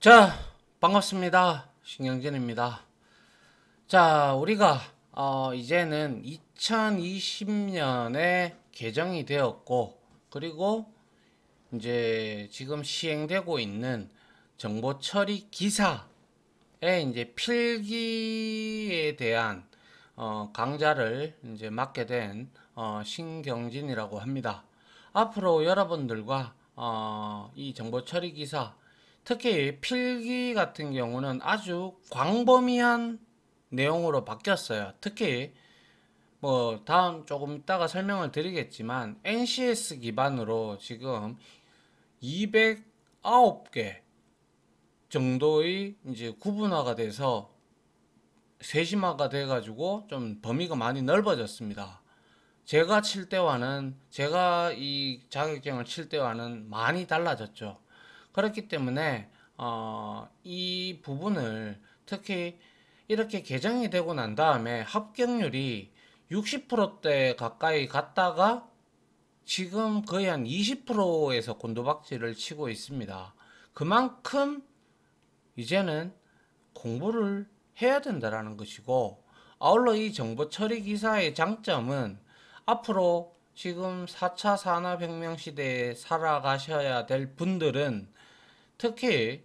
자, 반갑습니다. 신경진입니다. 자, 우리가 이제는 2020년에 개정이 되었고, 그리고 이제 지금 시행되고 있는 정보 처리 기사의 이제 필기에 대한 강좌를 이제 맡게 된 신경진이라고 합니다. 앞으로 여러분들과 이 정보 처리 기사, 특히 필기 같은 경우는 아주 광범위한 내용으로 바뀌었어요. 특히 뭐 다음 조금 이따가 설명을 드리겠지만 NCS 기반으로 지금 209개 정도의 이제 구분화가 돼서 세심화가 돼가지고 좀 범위가 많이 넓어졌습니다. 제가 이 자격증을 칠 때와는 많이 달라졌죠. 그렇기 때문에 이 부분을 특히 이렇게 개정이 되고 난 다음에 합격률이 60%대 가까이 갔다가 지금 거의 한 20%에서 곤두박질을 치고 있습니다. 그만큼 이제는 공부를 해야 된다라는 것이고, 아울러 이 정보 처리 기사의 장점은 앞으로 지금 4차 산업혁명 시대에 살아가셔야 될 분들은 특히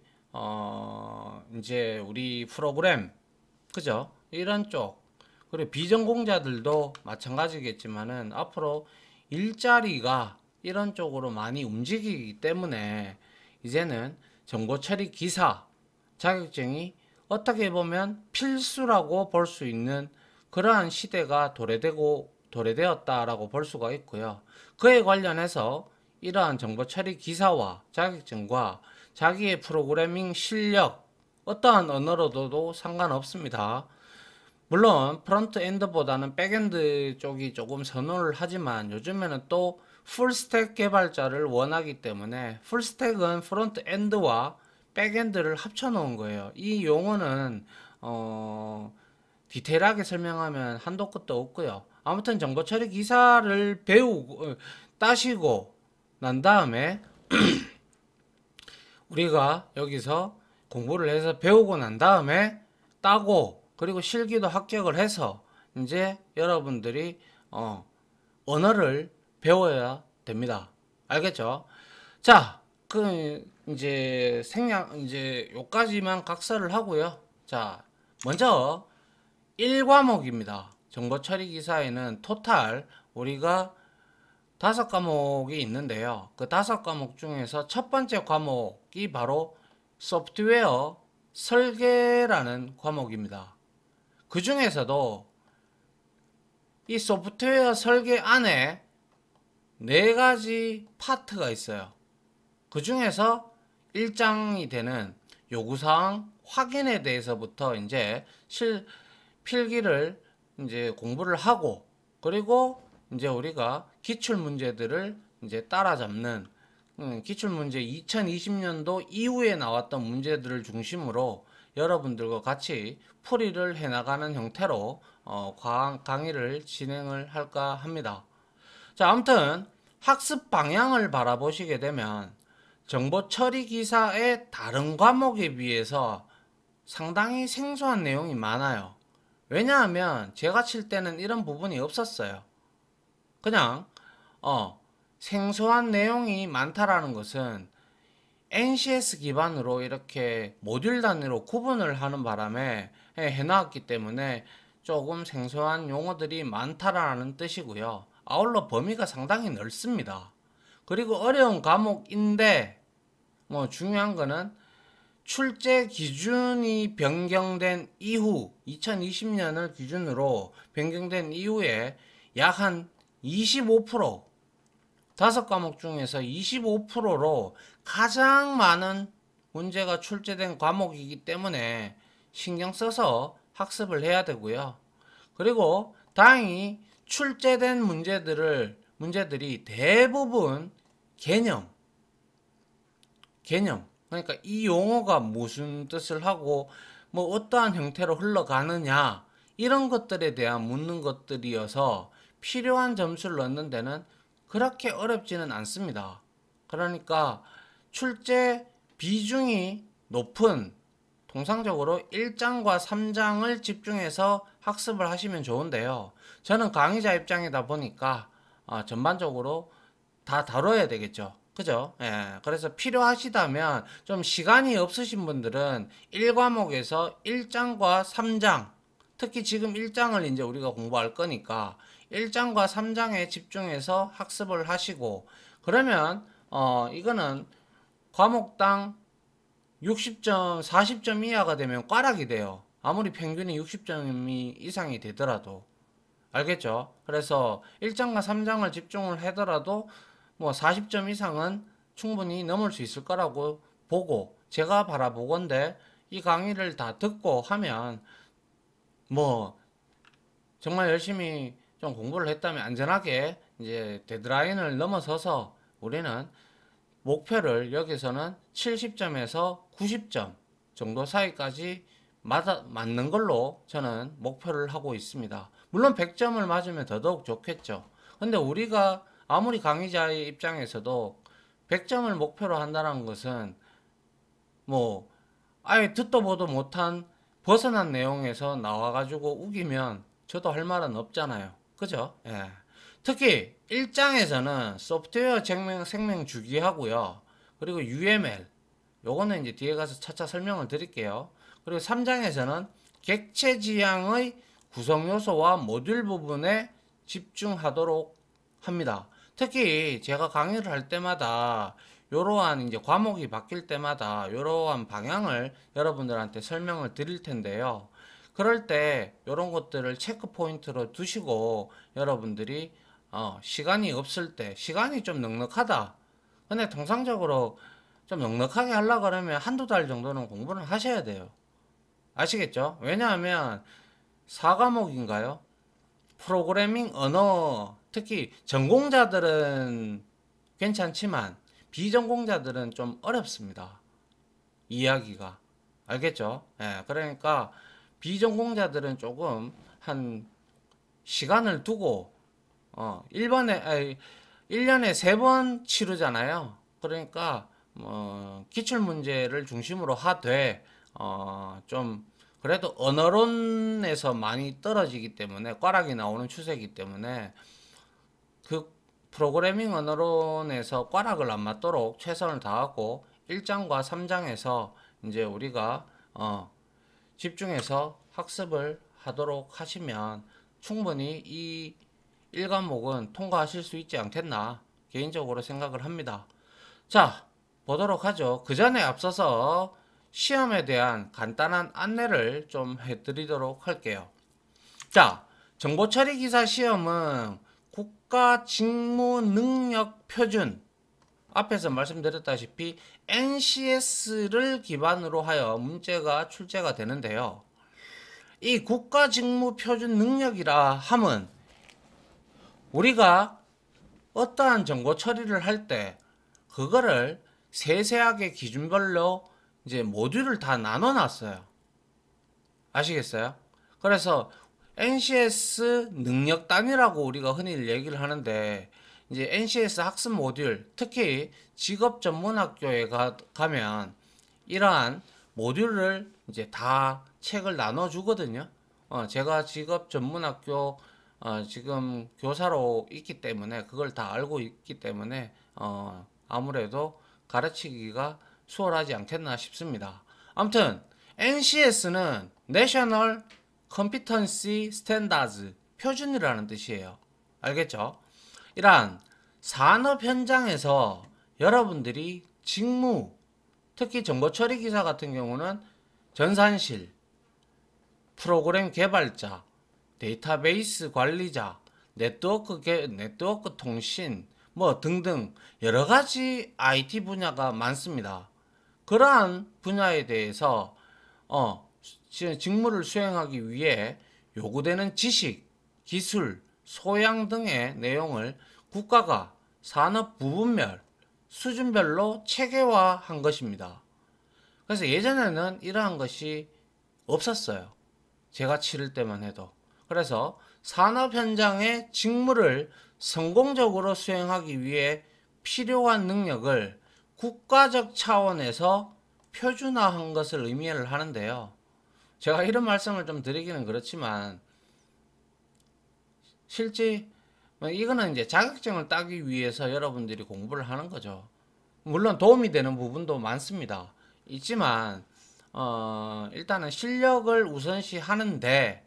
이제 우리 프로그램, 그죠? 이런 쪽, 그리고 비전공자들도 마찬가지겠지만은 앞으로 일자리가 이런 쪽으로 많이 움직이기 때문에 이제는 정보 처리 기사 자격증이 어떻게 보면 필수라고 볼 수 있는 그러한 시대가 도래되었다라고 볼 수가 있고요. 그에 관련해서 이러한 정보 처리 기사와 자격증과 자기의 프로그래밍 실력, 어떠한 언어로도 상관없습니다. 물론 프론트 엔드보다는 백엔드 쪽이 조금 선호를 하지만 요즘에는 또 풀스택 개발자를 원하기 때문에 풀스택은 프론트 엔드와 백엔드를 합쳐 놓은 거예요. 이 용어는 디테일하게 설명하면 한도 끝도 없고요. 아무튼 정보 처리 기사를 배우고 따시고 난 다음에 우리가 여기서 공부를 해서 배우고 난 다음에 따고 그리고 실기도 합격을 해서 이제 여러분들이 언어를 배워야 됩니다. 알겠죠? 자, 그 이제 생략 이제 요까지만 각서를 하고요. 자, 먼저 1과목입니다. 정보 처리 기사에는 토탈 우리가 5과목이 있는데요. 그 5과목 중에서 첫 번째 과목이 바로 소프트웨어 설계라는 과목입니다. 그 중에서도 이 소프트웨어 설계 안에 4가지 파트가 있어요. 그 중에서 1장이 되는 요구사항 확인에 대해서부터 이제 필기를 이제 공부를 하고, 그리고 이제 우리가 기출 문제들을 이제 따라잡는 기출 문제 2020년도 이후에 나왔던 문제들을 중심으로 여러분들과 같이 풀이를 해나가는 형태로 강의를 진행을 할까 합니다. 자, 아무튼 학습 방향을 바라보시게 되면 정보 처리 기사의 다른 과목에 비해서 상당히 생소한 내용이 많아요. 왜냐하면 제가 칠 때는 이런 부분이 없었어요. 그냥 생소한 내용이 많다라는 것은 NCS 기반으로 이렇게 모듈 단위로 구분을 하는 바람에 해놨기 때문에 조금 생소한 용어들이 많다라는 뜻이고요. 아울러 범위가 상당히 넓습니다. 그리고 어려운 과목인데 뭐 중요한 거는 출제 기준이 변경된 이후 2020년을 기준으로 변경된 이후에 약 한 25%, 5과목 중에서 25%로 가장 많은 문제가 출제된 과목이기 때문에 신경 써서 학습을 해야 되고요. 그리고 다행히 출제된 문제들이 대부분 개념, 그러니까 이 용어가 무슨 뜻을 하고 뭐 어떠한 형태로 흘러가느냐 이런 것들에 대한 묻는 것들이어서 필요한 점수를 넣는 데는 그렇게 어렵지는 않습니다. 그러니까 출제 비중이 높은 통상적으로 1장과 3장을 집중해서 학습을 하시면 좋은데요. 저는 강의자 입장이다 보니까 전반적으로 다 다뤄야 되겠죠. 그죠? 예. 그래서 필요하시다면 좀 시간이 없으신 분들은 1과목에서 1장과 3장, 특히 지금 1장을 이제 우리가 공부할 거니까 1장과 3장에 집중해서 학습을 하시고, 그러면 이거는 과목당 60점, 40점 이하가 되면 꽈락이 돼요. 아무리 평균이 60점이 이상이 되더라도. 알겠죠? 그래서 1장과 3장을 집중을 하더라도 뭐 40점 이상은 충분히 넘을 수 있을 거라고 보고, 제가 바라보건대 이 강의를 다 듣고 하면 뭐 정말 열심히 좀 공부를 했다면 안전하게 이제 데드라인을 넘어서서 우리는 목표를 여기서는 70점에서 90점 정도 사이까지 맞는 걸로 저는 목표를 하고 있습니다. 물론 100점을 맞으면 더더욱 좋겠죠. 근데 우리가 아무리 강의자의 입장에서도 100점을 목표로 한다는 것은 뭐 아예 듣도 보도 못한 벗어난 내용에서 나와가지고 우기면 저도 할 말은 없잖아요. 그죠? 예. 특히 1장에서는 소프트웨어 생명 주기하고요. 그리고 UML, 요거는 이제 뒤에 가서 차차 설명을 드릴게요. 그리고 3장에서는 객체 지향의 구성 요소와 모듈 부분에 집중하도록 합니다. 특히 제가 강의를 할 때마다 이러한 이제 과목이 바뀔 때마다 이러한 방향을 여러분들한테 설명을 드릴 텐데요. 그럴 때 이런 것들을 체크 포인트로 두시고 여러분들이 시간이 없을 때, 시간이 좀 넉넉하다. 근데 통상적으로 좀 넉넉하게 하려고 그러면 한두 달 정도는 공부를 하셔야 돼요. 아시겠죠? 왜냐하면 4과목인가요? 프로그래밍 언어, 특히 전공자들은 괜찮지만 비전공자들은 좀 어렵습니다. 이야기가. 알겠죠? 예, 그러니까 비전공자들은 조금 한 시간을 두고 1년에 3번 치르잖아요. 그러니까 기출 문제를 중심으로 하되 좀 그래도 언어론에서 많이 떨어지기 때문에 꽈락이 나오는 추세이기 때문에 그 프로그래밍 언어론에서 꽈락을 안 맞도록 최선을 다하고 1장과 3장에서 이제 우리가 집중해서 학습을 하도록 하시면 충분히 이 1과목은 통과하실 수 있지 않겠나 개인적으로 생각을 합니다. 자, 보도록 하죠. 그 전에 앞서서 시험에 대한 간단한 안내를 좀 해드리도록 할게요. 자, 정보처리 기사 시험은 국가 직무 능력 표준, 앞에서 말씀드렸다시피 NCS를 기반으로 하여 문제가 출제가 되는데요. 이 국가 직무 표준 능력이라 함은 우리가 어떠한 정보 처리를 할 때 그거를 세세하게 기준별로 이제 모듈을 다 나눠 놨어요. 아시겠어요? 그래서 NCS 능력 단위라고 우리가 흔히 얘기를 하는데, 이제 NCS 학습 모듈, 특히 직업 전문 학교에 가면 이러한 모듈을 이제 다 책을 나눠 주거든요. 제가 직업 전문 학교 지금 교사로 있기 때문에 그걸 다 알고 있기 때문에 아무래도 가르치기가 수월하지 않겠나 싶습니다. 아무튼 NCS는 National Competency Standards, 표준이라는 뜻이에요. 알겠죠? 이러한 산업 현장에서 여러분들이 직무, 특히 정보처리 기사 같은 경우는 전산실, 프로그램 개발자, 데이터베이스 관리자, 네트워크 통신, 뭐 등등 여러 가지 IT 분야가 많습니다. 그러한 분야에 대해서 직무를 수행하기 위해 요구되는 지식, 기술, 소양 등의 내용을 국가가 산업 부분별, 수준별로 체계화한 것입니다. 그래서 예전에는 이러한 것이 없었어요. 제가 치를 때만 해도. 그래서 산업 현장의 직무를 성공적으로 수행하기 위해 필요한 능력을 국가적 차원에서 표준화한 것을 의미를 하는데요. 제가 이런 말씀을 좀 드리기는 그렇지만 실제 이거는 이제 자격증을 따기 위해서 여러분들이 공부를 하는 거죠. 물론 도움이 되는 부분도 많습니다. 있지만 일단은 실력을 우선시 하는데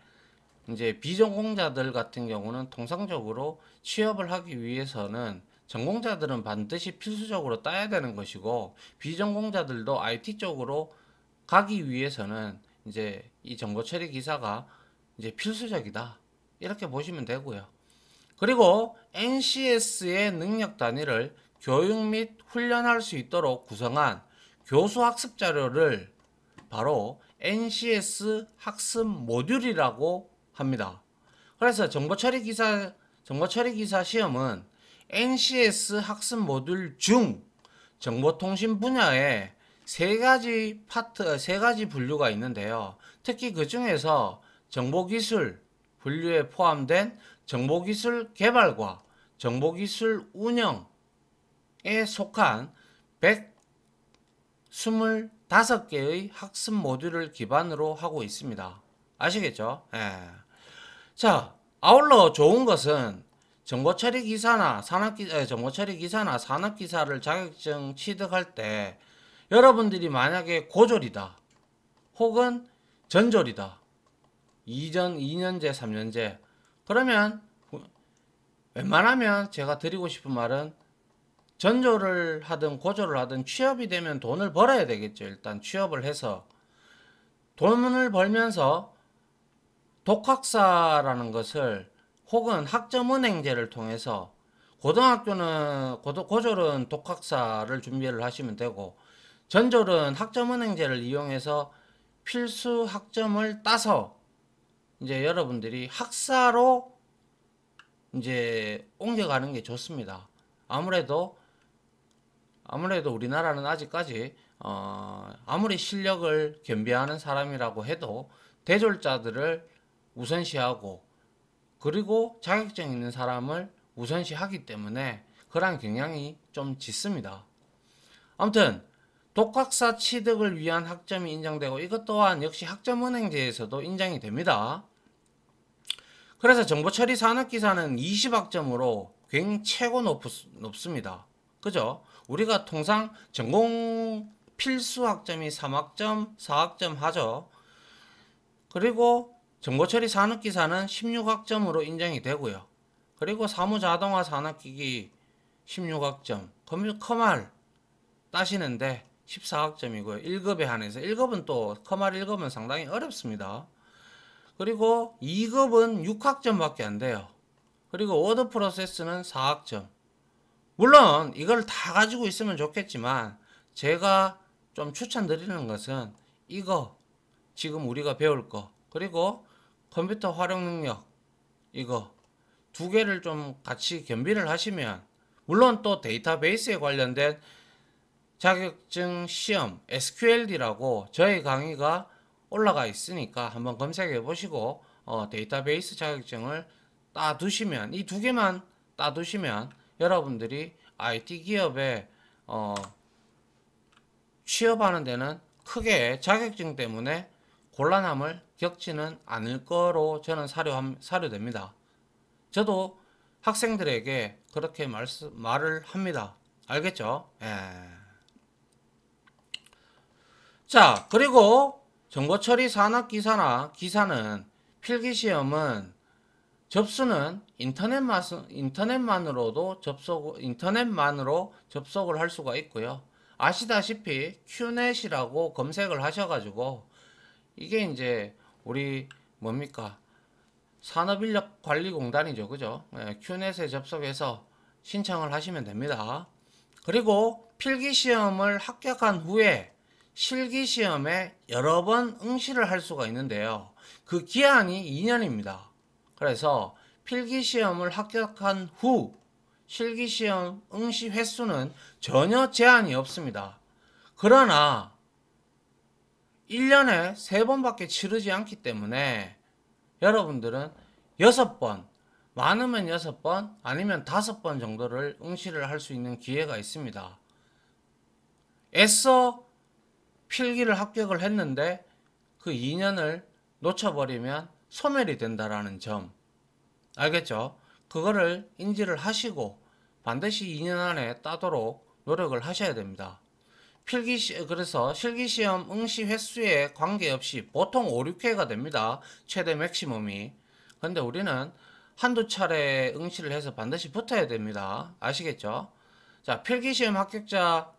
이제 비전공자들 같은 경우는 통상적으로 취업을 하기 위해서는 전공자들은 반드시 필수적으로 따야 되는 것이고 비전공자들도 IT 쪽으로 가기 위해서는 이제 이 정보 처리 기사가 이제 필수적이다. 이렇게 보시면 되고요. 그리고 NCS의 능력 단위를 교육 및 훈련할 수 있도록 구성한 교수 학습 자료를 바로 NCS 학습 모듈이라고 합니다. 그래서 정보처리 기사 시험은 NCS 학습 모듈 중 정보통신 분야에 세 가지 분류가 있는데요. 특히 그 중에서 정보기술 분류에 포함된 정보기술 개발과 정보기술 운영에 속한 125개의 학습 모듈을 기반으로 하고 있습니다. 아시겠죠? 예. 자, 아울러 좋은 것은 정보처리 기사나 산업기사를 자격증 취득할 때 여러분들이 만약에 고졸이다 혹은 전졸이다 2년제 3년제 그러면 웬만하면 제가 드리고 싶은 말은 전졸을 하든 고졸을 하든 취업이 되면 돈을 벌어야 되겠죠. 일단 취업을 해서 돈을 벌면서 독학사라는 것을 혹은 학점은행제를 통해서 고졸은 독학사를 준비를 하시면 되고 전졸은 학점은행제를 이용해서 필수 학점을 따서 이제 여러분들이 학사로 이제 옮겨가는 게 좋습니다. 아무래도 우리나라는 아직까지 아무리 실력을 겸비하는 사람이라고 해도 대졸자들을 우선시하고 그리고 자격증 있는 사람을 우선시하기 때문에 그런 경향이 좀 짙습니다. 아무튼 독학사 취득을 위한 학점이 인정되고 이것 또한 역시 학점은행제에서도 인정이 됩니다. 그래서 정보처리 산업기사는 20학점으로 굉장히 최고 높습니다. 그죠? 우리가 통상 전공 필수 학점이 3학점, 4학점 하죠. 그리고 정보처리 산업기사는 16학점으로 인정이 되고요. 그리고 사무자동화 산업기기 16학점, 커말 따시는데 14학점이고요. 1급에 한해서 1급은 또 커말 1급은 상당히 어렵습니다. 그리고 2급은 6학점밖에 안 돼요. 그리고 워드 프로세스는 4학점. 물론 이걸 다 가지고 있으면 좋겠지만 제가 좀 추천드리는 것은 이거 지금 우리가 배울 거 그리고 컴퓨터 활용 능력 이거 두 개를 좀 같이 겸비를 하시면 물론 또 데이터베이스에 관련된 자격증 시험 SQLD라고 저희 강의가 올라가 있으니까 한번 검색해 보시고 데이터베이스 자격증을 따두시면 이 두 개만 따두시면 여러분들이 IT 기업에 취업하는 데는 크게 자격증 때문에 곤란함을 겪지는 않을 거로 저는 사료됩니다. 저도 학생들에게 그렇게 말을 합니다. 알겠죠? 예. 자, 그리고 정보처리 산업기사나 기사는 필기시험은 접수는 인터넷만으로 접속을 할 수가 있고요. 아시다시피 큐넷이라고 검색을 하셔가지고 이게 이제 우리 뭡니까 산업인력관리공단이죠, 그죠? 큐넷에 접속해서 신청을 하시면 됩니다. 그리고 필기시험을 합격한 후에 실기시험에 여러 번 응시를 할 수가 있는데요. 그 기한이 2년입니다. 그래서 필기시험을 합격한 후 실기시험 응시 횟수는 전혀 제한이 없습니다. 그러나 1년에 3번밖에 치르지 않기 때문에 여러분들은 6번, 많으면 6번, 아니면 5번 정도를 응시를 할 수 있는 기회가 있습니다. 애써 필기를 합격을 했는데 그 2년을 놓쳐버리면 소멸이 된다라는 점 알겠죠? 그거를 인지를 하시고 반드시 2년 안에 따도록 노력을 하셔야 됩니다. 그래서 실기시험 응시 횟수에 관계없이 보통 5, 6회가 됩니다. 최대 맥시멈이. 근데 우리는 한두 차례 응시를 해서 반드시 붙어야 됩니다. 아시겠죠? 자, 필기시험 합격자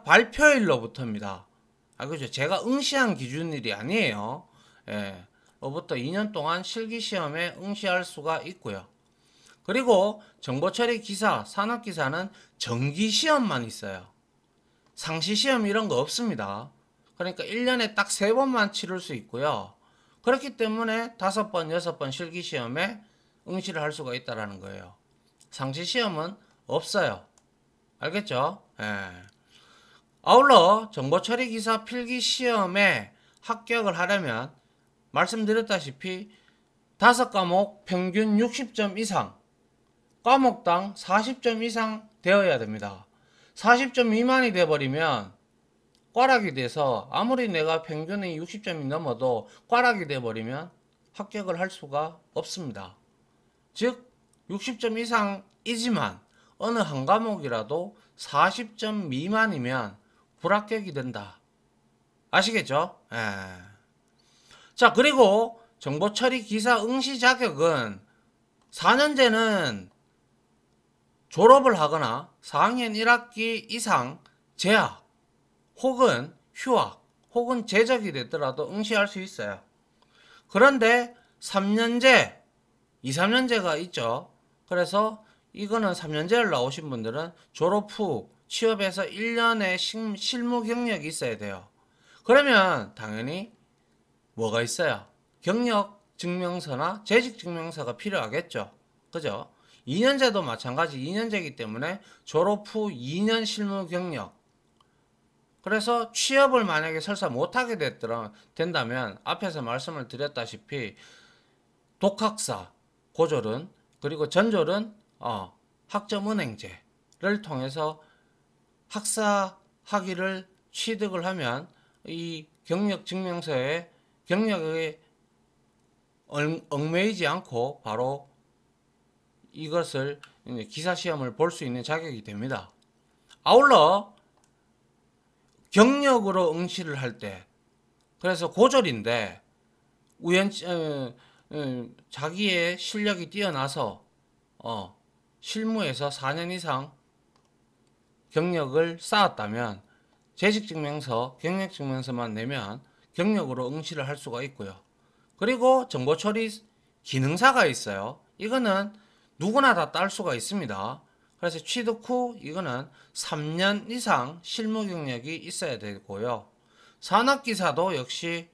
발표일로부터입니다. 그죠? 제가 응시한 기준일이 아니에요. 예. 부터 2년 동안 실기시험에 응시할 수가 있고요. 그리고 정보처리 기사, 산업기사는 정기시험만 있어요. 상시시험 이런 거 없습니다. 그러니까 1년에 딱 3번만 치를 수 있고요. 그렇기 때문에 5번, 6번 실기시험에 응시를 할 수가 있다는 거예요. 상시시험은 없어요. 알겠죠? 예. 아울러 정보처리기사 필기시험에 합격을 하려면 말씀드렸다시피 5과목 평균 60점 이상, 과목당 40점 이상 되어야 됩니다. 40점 미만이 돼버리면 꽈락이 돼서 아무리 내가 평균이 60점이 넘어도 꽈락이 돼버리면 합격을 할 수가 없습니다. 즉 60점 이상이지만 어느 한 과목이라도 40점 미만이면 불합격이 된다. 아시겠죠? 예. 자, 그리고 정보처리 기사 응시 자격은 4년제는 졸업을 하거나 4학년 1학기 이상 재학 혹은 휴학 혹은 제적이 됐더라도 응시할 수 있어요. 그런데 3년제, 2, 3년제가 있죠. 그래서 이거는 3년제를 나오신 분들은 졸업 후 취업해서 1년의 실무 경력이 있어야 돼요. 그러면 당연히 뭐가 있어요? 경력 증명서나 재직 증명서가 필요하겠죠. 그죠? 2년제도 마찬가지 2년제이기 때문에 졸업 후 2년 실무 경력. 그래서 취업을 만약에 설사 못하게 된다면 앞에서 말씀을 드렸다시피 독학사, 고졸은 그리고 전졸은 학점은행제를 통해서 학사 학위를 취득을 하면 이 경력 증명서에 경력에 얽매이지 않고 바로 이것을 기사시험을 볼 수 있는 자격이 됩니다. 아울러 경력으로 응시를 할 때 그래서 고졸인데 자기의 실력이 뛰어나서 실무에서 4년 이상 경력을 쌓았다면 재직증명서, 경력증명서만 내면 경력으로 응시를 할 수가 있고요. 그리고 정보처리 기능사가 있어요. 이거는 누구나 다 딸 수가 있습니다. 그래서 취득 후 이거는 3년 이상 실무 경력이 있어야 되고요. 산업기사도 역시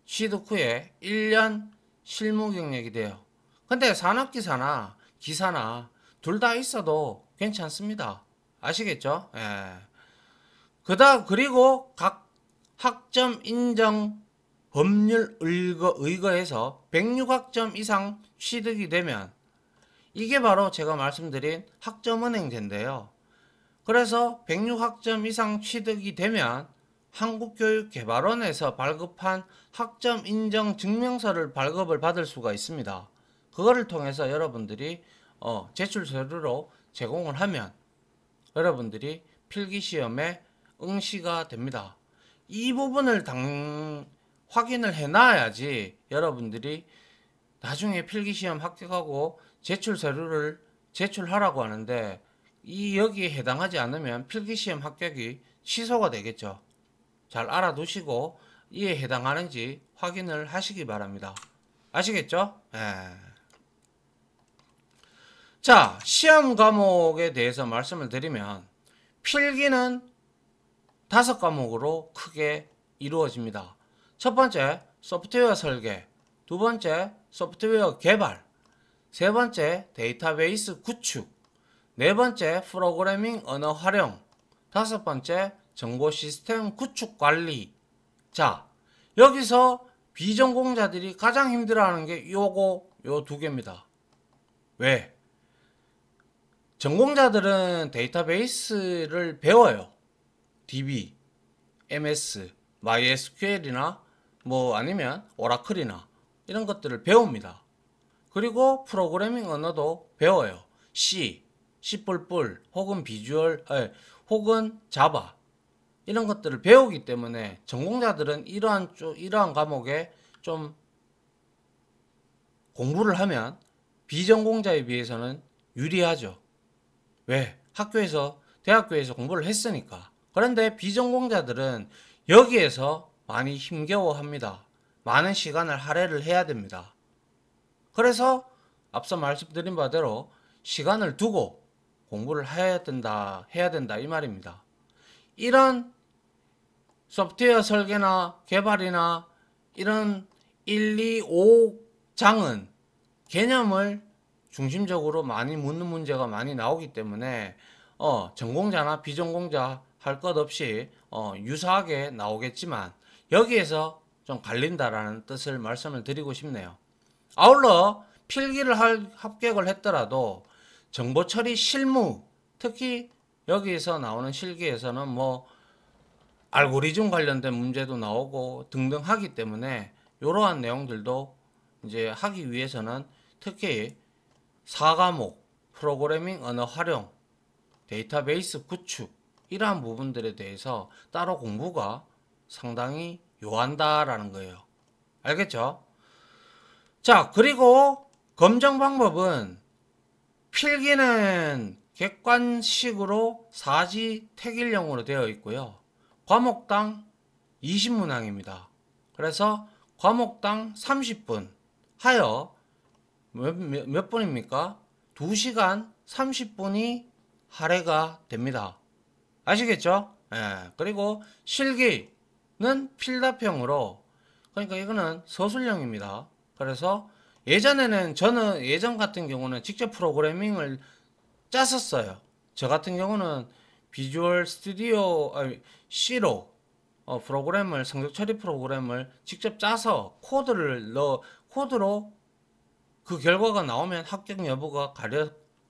취득 후에 1년 실무 경력이 돼요. 근데 산업기사나 기사나 둘 다 있어도 괜찮습니다. 아시겠죠? 예. 그리고 각 학점 인정 법률 의거해서 106학점 이상 취득이 되면 이게 바로 제가 말씀드린 학점은행제인데요. 그래서 106학점 이상 취득이 되면 한국교육개발원에서 발급한 학점 인정 증명서를 발급을 받을 수가 있습니다. 그거를 통해서 여러분들이 제출 서류로 제공을 하면 여러분들이 필기시험에 응시가 됩니다. 이 부분을 확인을 해놔야지 여러분들이 나중에 필기시험 합격하고 제출 서류를 제출하라고 하는데 여기에 해당하지 않으면 필기시험 합격이 취소가 되겠죠. 잘 알아두시고 이에 해당하는지 확인을 하시기 바랍니다. 아시겠죠? 예. 자, 시험 과목에 대해서 말씀을 드리면 필기는 5과목으로 크게 이루어집니다. 첫 번째, 소프트웨어 설계, 두 번째, 소프트웨어 개발, 세 번째, 데이터베이스 구축, 네 번째, 프로그래밍 언어 활용, 다섯 번째, 정보 시스템 구축 관리. 자, 여기서 비전공자들이 가장 힘들어하는 게 요 두 개입니다. 왜? 전공자들은 데이터베이스를 배워요. DB. MS, MySQL이나 뭐 아니면 오라클이나 이런 것들을 배웁니다. 그리고 프로그래밍 언어도 배워요. C, C++, 혹은 비주얼, 혹은 자바 이런 것들을 배우기 때문에 전공자들은 이러한 과목에 좀 공부를 하면 비전공자에 비해서는 유리하죠. 왜? 대학교에서 공부를 했으니까. 그런데 비전공자들은 여기에서 많이 힘겨워합니다. 많은 시간을 할애를 해야 됩니다. 그래서 앞서 말씀드린 바대로 시간을 두고 공부를 해야 된다 이 말입니다. 이런 소프트웨어 설계나 개발이나 이런 1, 2, 5장은 개념을 중심적으로 많이 묻는 문제가 많이 나오기 때문에 전공자나 비전공자 할 것 없이 유사하게 나오겠지만 여기에서 좀 갈린다라는 뜻을 말씀을 드리고 싶네요. 아울러 필기를 합격을 했더라도 정보 처리 실무, 특히 여기에서 나오는 실기에서는 뭐 알고리즘 관련된 문제도 나오고 등등 하기 때문에 이러한 내용들도 이제 하기 위해서는 특히 4과목 프로그래밍 언어 활용, 데이터베이스 구축 이러한 부분들에 대해서 따로 공부가 상당히 요한다라는 거예요. 알겠죠? 자, 그리고 검정 방법은 필기는 객관식으로 사지 택일형으로 되어 있고요. 과목당 20문항입니다. 그래서 과목당 30분 하여 몇 분입니까? 2시간 30분이 할애가 됩니다. 아시겠죠? 예. 그리고 실기는 필답형으로, 그러니까 이거는 서술형입니다. 그래서 저는 예전 같은 경우는 직접 프로그래밍을 짰었어요. 저 같은 경우는 비주얼 스튜디오 C로 성적 처리 프로그램을 직접 짜서 코드로 그 결과가 나오면 합격 여부가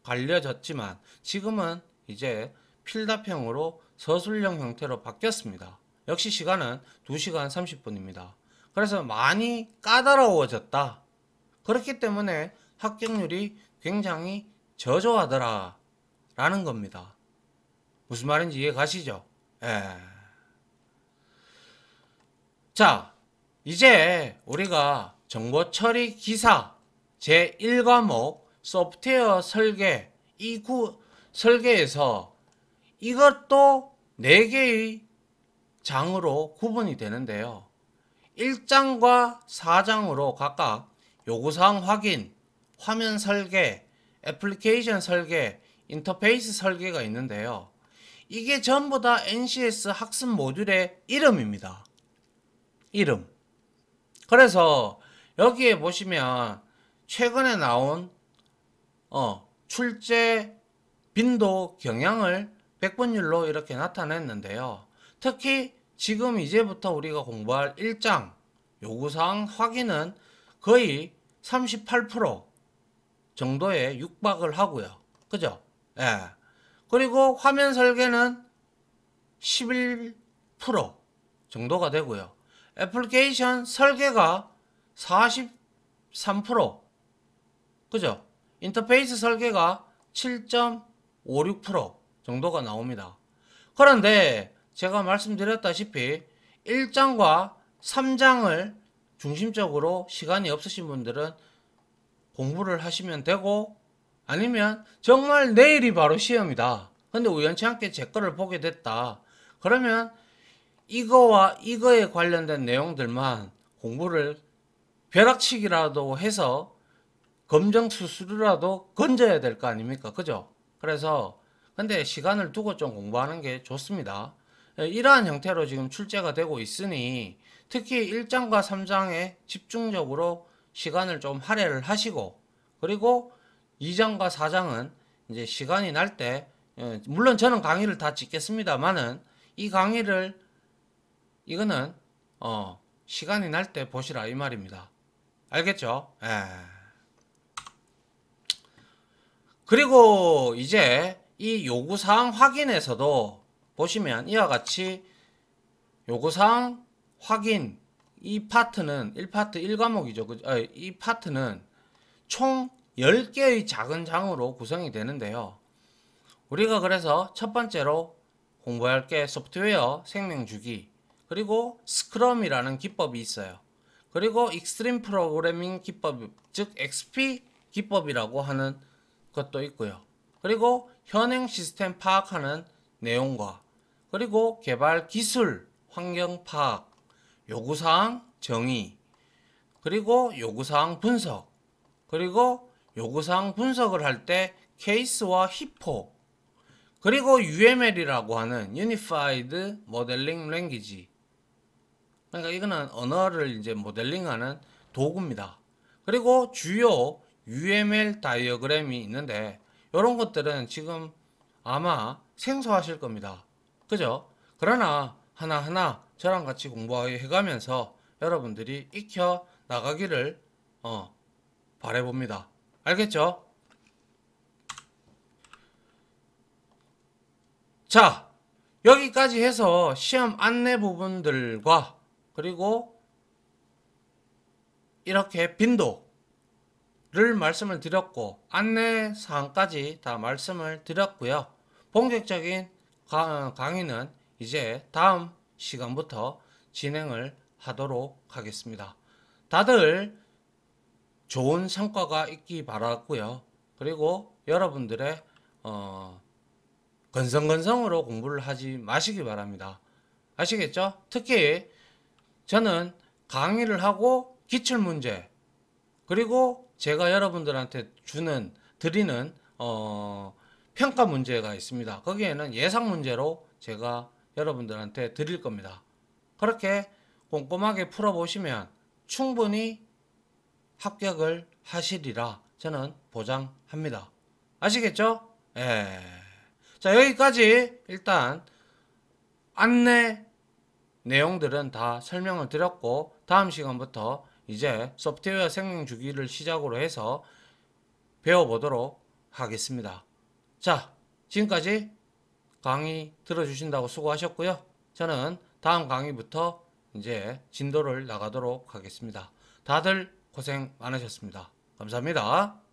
가려졌지만 지금은 이제 필답형으로 서술형 형태로 바뀌었습니다. 역시 시간은 2시간 30분입니다. 그래서 많이 까다로워졌다. 그렇기 때문에 합격률이 굉장히 저조하더라 라는 겁니다. 무슨 말인지 이해 가시죠? 예. 자, 이제 우리가 정보처리 기사 제1과목 소프트웨어 설계 설계에서 이것도 4개의 장으로 구분이 되는데요. 1장과 4장으로 각각 요구사항 확인, 화면 설계, 애플리케이션 설계, 인터페이스 설계가 있는데요. 이게 전부 다 NCS 학습 모듈의 이름입니다. 이름. 그래서 여기에 보시면 최근에 나온 출제 빈도 경향을 백분율로 이렇게 나타냈는데요. 특히 지금 이제부터 우리가 공부할 1장 요구사항 확인은 거의 38% 정도에 육박을 하고요. 그죠? 예. 그리고 화면 설계는 11% 정도가 되고요. 애플리케이션 설계가 43%, 그죠? 인터페이스 설계가 7.56% 정도가 나옵니다. 그런데 제가 말씀드렸다시피 1장과 3장을 중심적으로 시간이 없으신 분들은 공부를 하시면 되고, 아니면 정말 내일이 바로 시험이다. 근데 우연치 않게 제 거를 보게 됐다. 그러면 이거와 이거에 관련된 내용들만 공부를 벼락치기라도 해서 검정 수수료라도 건져야 될 거 아닙니까? 그죠? 그래서 근데 시간을 두고 좀 공부하는 게 좋습니다. 이러한 형태로 지금 출제가 되고 있으니 특히 1장과 3장에 집중적으로 시간을 좀 할애를 하시고, 그리고 2장과 4장은 이제 시간이 날 때, 물론 저는 강의를 다 찍겠습니다만은 이 강의를 이거는 시간이 날 때 보시라 이 말입니다. 알겠죠? 예. 그리고 이제 이 요구사항 확인에서도 보시면 이와 같이 요구사항 확인, 이 파트는 1파트 1과목이죠. 이 파트는 총 10개의 작은 장으로 구성이 되는데요. 우리가 그래서 첫 번째로 공부할 게 소프트웨어 생명주기, 그리고 스크럼이라는 기법이 있어요. 그리고 익스트림 프로그래밍 기법, 즉 XP 기법이라고 하는 것도 있고요. 그리고 현행 시스템 파악하는 내용과, 그리고 개발 기술, 환경 파악, 요구사항 정의, 그리고 요구사항 분석, 그리고 요구사항 분석을 할 때 케이스와 히포, 그리고 UML이라고 하는 Unified Modeling Language. 그러니까 이거는 언어를 이제 모델링하는 도구입니다. 그리고 주요 UML 다이어그램이 있는데 이런 것들은 지금 아마 생소하실 겁니다. 그죠? 그러나 하나하나 저랑 같이 공부해가면서 여러분들이 익혀 나가기를 바라봅니다. 알겠죠? 자, 여기까지 해서 시험 안내 부분들과 그리고 이렇게 빈도를 말씀을 드렸고 안내 사항까지 다 말씀을 드렸고요. 본격적인 강의는 이제 다음 시간부터 진행을 하도록 하겠습니다. 다들 좋은 성과가 있기 바라고요. 그리고 여러분들의 건성건성으로 공부를 하지 마시기 바랍니다. 아시겠죠? 특히 저는 강의를 하고 기출문제, 그리고 제가 여러분들한테 드리는 평가 문제가 있습니다. 거기에는 예상 문제로 제가 여러분들한테 드릴 겁니다. 그렇게 꼼꼼하게 풀어보시면 충분히 합격을 하시리라 저는 보장합니다. 아시겠죠? 예. 자, 여기까지 일단 안내 내용들은 다 설명을 드렸고 다음 시간부터 이제 소프트웨어 생명 주기를 시작으로 해서 배워보도록 하겠습니다. 자, 지금까지 강의 들어주신다고 수고하셨고요. 저는 다음 강의부터 이제 진도를 나가도록 하겠습니다. 다들 고생 많으셨습니다. 감사합니다.